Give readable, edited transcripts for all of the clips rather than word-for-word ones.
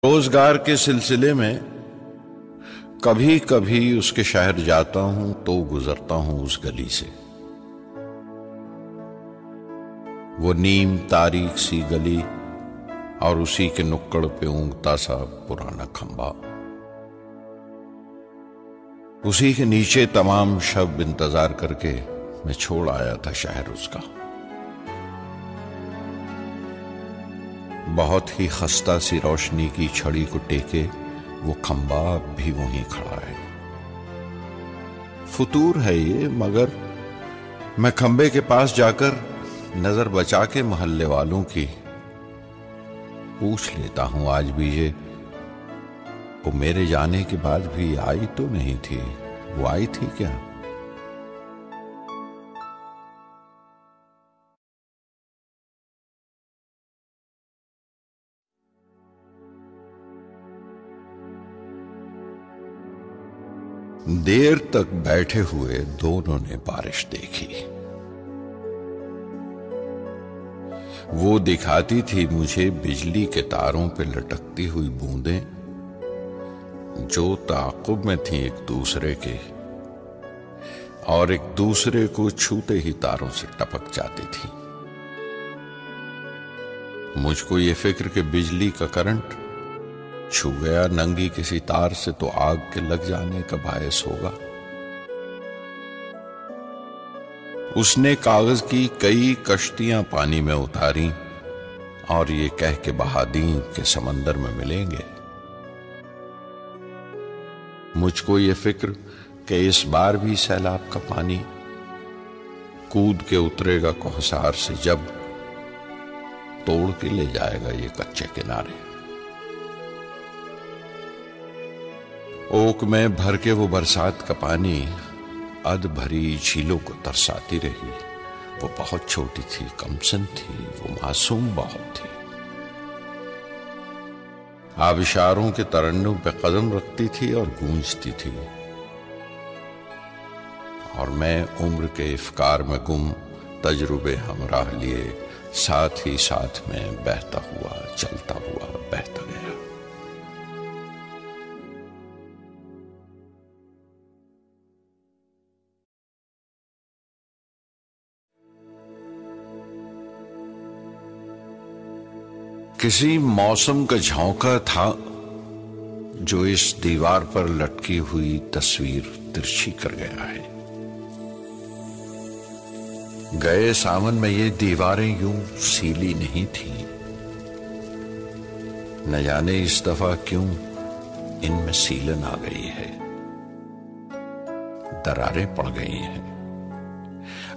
रोजगार के सिलसिले में कभी कभी उसके शहर जाता हूं तो गुजरता हूं उस गली से। वो नीम तारीख सी गली और उसी के नुक्कड़ पे ऊंघता सा पुराना खंबा, उसी के नीचे तमाम शब इंतजार करके मैं छोड़ आया था शहर उसका। बहुत ही खस्ता सी रोशनी की छड़ी को टेके वो खंबा अब भी वहीं खड़ा है। फुतूर है ये, मगर मैं खंबे के पास जाकर नजर बचा के मोहल्ले वालों की पूछ लेता हूं आज भी ये वो मेरे जाने के बाद भी आई तो नहीं थी। वो आई थी क्या? देर तक बैठे हुए दोनों ने बारिश देखी। वो दिखाती थी मुझे बिजली के तारों पे लटकती हुई बूंदें जो ताक़ुब में थी एक दूसरे के, और एक दूसरे को छूते ही तारों से टपक जाती थी। मुझको ये फिक्र कि बिजली का करंट छू गया नंगी किसी तार से तो आग के लग जाने का बायस होगा। उसने कागज की कई कश्तियां पानी में उतारी और ये कह के बहा दी कि समंदर में मिलेंगे। मुझको ये फिक्र कि इस बार भी सैलाब का पानी कूद के उतरेगा कोहसार से जब तोड़ के ले जाएगा ये कच्चे किनारे। ओक में भर के वो बरसात का पानी अध भरी झीलों को तरसाती रही। वो बहुत छोटी थी, कमसन थी, वो मासूम बहुत थी। आबिशारों के तरन्नुम पे कदम रखती थी और गूंजती थी, और मैं उम्र के इफ्कार में गुम तजुर्बे हमराह लिए साथ ही साथ में बहता हुआ चलता हुआ बहता गया। किसी मौसम का झोंका था जो इस दीवार पर लटकी हुई तस्वीर तिरछी कर गया है। गए सावन में ये दीवारें यूं सीली नहीं थी, न जाने इस दफा क्यों इनमें सीलन आ गई है, दरारें पड़ गई हैं,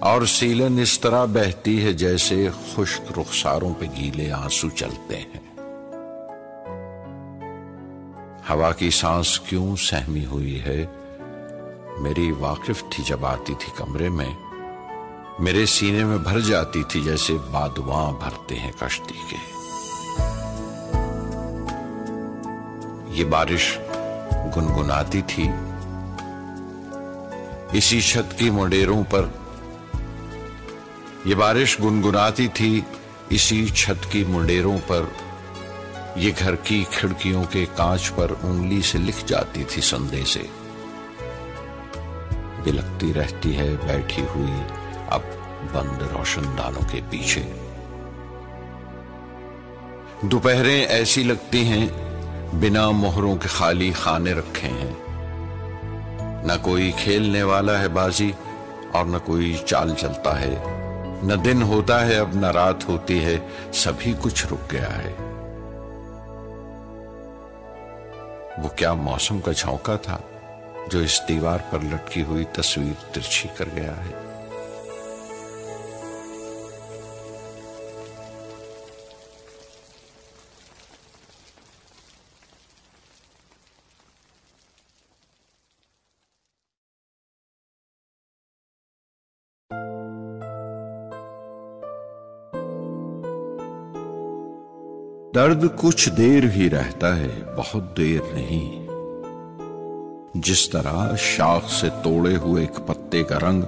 और सीलन इस तरह बहती है जैसे खुश्क रुखसारों पे गीले आंसू चलते हैं। हवा की सांस क्यों सहमी हुई है मेरी वाकिफ थी जब आती थी कमरे में, मेरे सीने में भर जाती थी जैसे बादुआं भरते हैं कश्ती के। ये बारिश गुनगुनाती थी इसी छत की मुंडेरों पर, ये बारिश गुनगुनाती थी इसी छत की मुंडेरों पर, ये घर की खिड़कियों के कांच पर उंगली से लिख जाती थी संदेशे। बिलखती रहती है बैठी हुई अब बंद रोशनदानों के पीछे। दोपहरें ऐसी लगती हैं बिना मोहरों के खाली खाने रखे हैं, न कोई खेलने वाला है बाजी और न कोई चाल चलता है, न दिन होता है अब न रात होती है, सभी कुछ रुक गया है। वो क्या मौसम का झोंका था जो इस दीवार पर लटकी हुई तस्वीर तिरछी कर गया है। दर्द कुछ देर ही रहता है, बहुत देर नहीं। जिस तरह शाख से तोड़े हुए एक पत्ते का रंग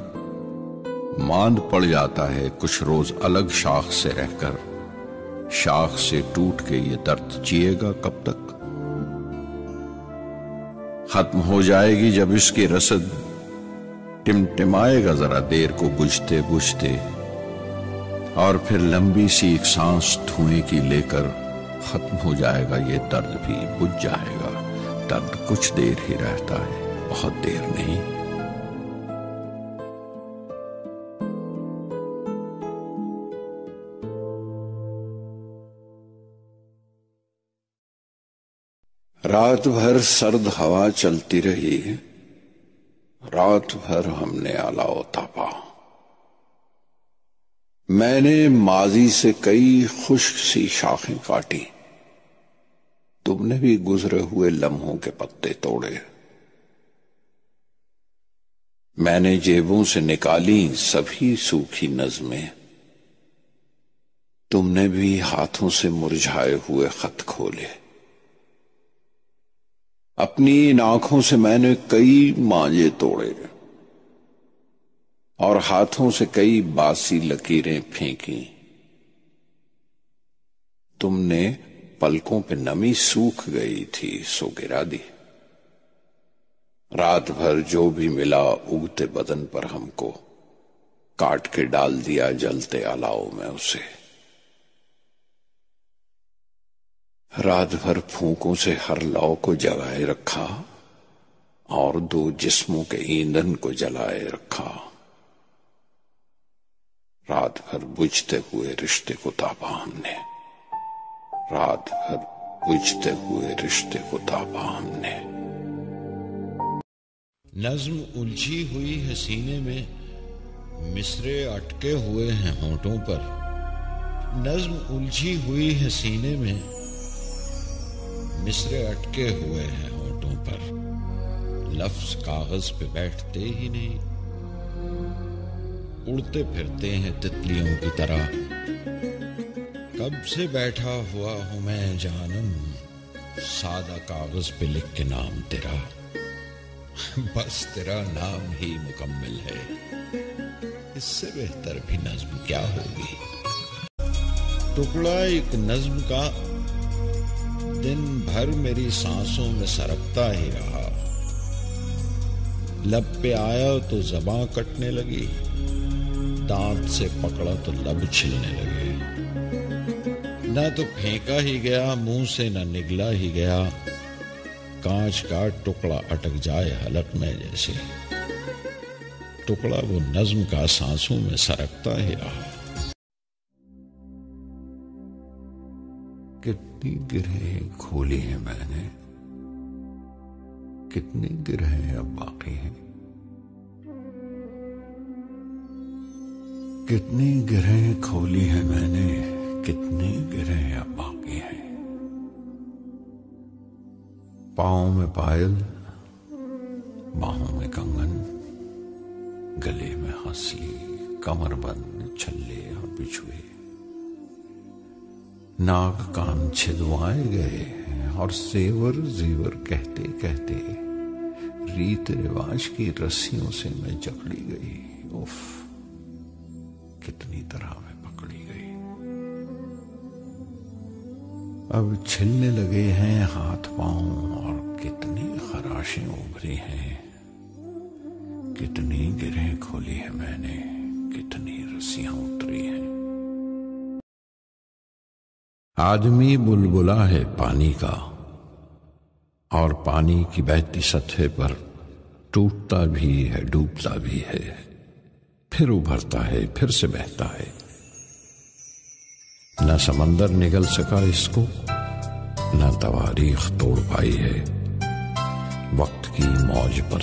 मांद पड़ जाता है कुछ रोज अलग शाख से रहकर, शाख से टूट के ये दर्द जिएगा कब तक। खत्म हो जाएगी जब इसकी रसद, टिमटिमाएगा जरा देर को बुझते बुझते, और फिर लंबी सी एक सांस धुएं की लेकर खत्म हो जाएगा ये दर्द भी बुझ जाएगा। दर्द कुछ देर ही रहता है, बहुत देर नहीं। रात भर सर्द हवा चलती रही, रात भर हमने अलाव तापा। मैंने माजी से कई खुश्क सी शाखें काटी, तुमने भी गुजरे हुए लम्हों के पत्ते तोड़े। मैंने जेबों से निकाली सभी सूखी नज़में, तुमने भी हाथों से मुरझाए हुए खत खोले। अपनी इन आंखों से मैंने कई मांझे तोड़े और हाथों से कई बासी लकीरें फेंकी। तुमने पलकों पे नमी सूख गई थी सो गिरा दी। रात भर जो भी मिला उगते बदन पर हमको, काट के डाल दिया जलते अलाव में उसे। रात भर फूंकों से हर लौ को जगाए रखा और दो जिस्मों के ईंधन को जलाए रखा। रात भर बुझते हुए रिश्ते को तापा हमने, रात भर बुझते हुए रिश्ते को तापा हमने। नज्म उलझी हुई है सीने में, मिसरे अटके हुए हैं होंठों पर। नज्म उलझी हुई है सीने में, मिसरे अटके हुए हैं होंठों पर। लफ्ज कागज पे बैठते ही नहीं, उड़ते फिरते हैं तितलियों की तरह। कब से बैठा हुआ हूं मैं जानम, सादा कागज पे लिख के नाम तेरा। बस तेरा नाम ही मुकम्मल है, इससे बेहतर भी नज्म क्या होगी। टुकड़ा एक नज्म का दिन भर मेरी सांसों में सरकता ही रहा। लब पे आया तो ज़बां कटने लगी, दांत से पकड़ा तो लब छिलने लगे। ना तो फेंका ही गया मुंह से, ना निगला ही गया। कांच का टुकड़ा अटक जाए हलक में जैसे। टुकड़ा वो नज्म का सांसों में सरकता ही रहा। कितनी गिरहें खोली हैं मैंने, कितनी गिरहें अब बाकी हैं। कितनी गिरहें खोली हैं मैंने, कितनी गिरहें अब बाकी हैं। पाँव में पायल, बाहों में कंगन, गले में हंसली, कमरबंद, छल्ले और बिछुए। नाक कान छिदवाए गए और सेवर जीवर कहते कहते रीत रिवाज की रस्सियों से मैं जकड़ी गई। उफ, कितनी तरह में पकड़ी गई। अब छिलने लगे हैं हाथ पांव और कितनी खराशें उभरी हैं। कितनी गिरहें खोली है मैंने, कितनी रस्सियां उतरी हैं। आदमी बुलबुला है पानी का, और पानी की बहती सतह पर टूटता भी है, डूबता भी है, फिर उभरता है, फिर से बहता है। न समंदर निगल सका इसको, न तवारीख तोड़ पाई है वक्त की मौज पर।